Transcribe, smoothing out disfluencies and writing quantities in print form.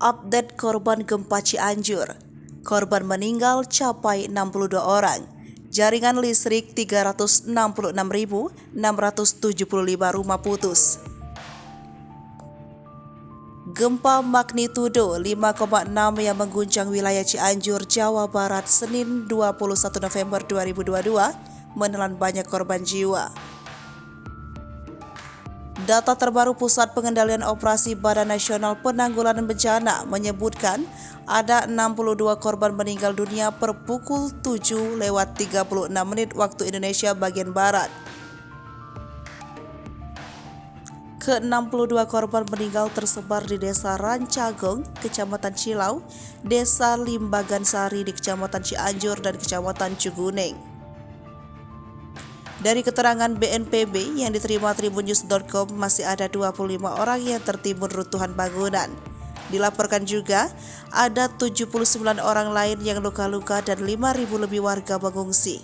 Update korban gempa Cianjur. Korban meninggal capai 62 orang. Jaringan listrik 366.675 rumah putus. Gempa magnitudo 5,6 yang mengguncang wilayah Cianjur, Jawa Barat, Senin 21 November 2022 menelan banyak korban jiwa. Data terbaru Pusat Pengendalian Operasi Badan Nasional Penanggulangan Bencana menyebutkan ada 62 korban meninggal dunia per pukul 7:36 waktu Indonesia bagian Barat. Ke-62 korban meninggal tersebar di Desa Rancagong, Kecamatan Cilau, Desa Limbagansari di Kecamatan Cianjur, dan Kecamatan Cuguneng. Dari keterangan BNPB yang diterima tribunnews.com, masih ada 25 orang yang tertimbun runtuhan bangunan. Dilaporkan juga ada 79 orang lain yang luka-luka dan 5.000 lebih warga mengungsi.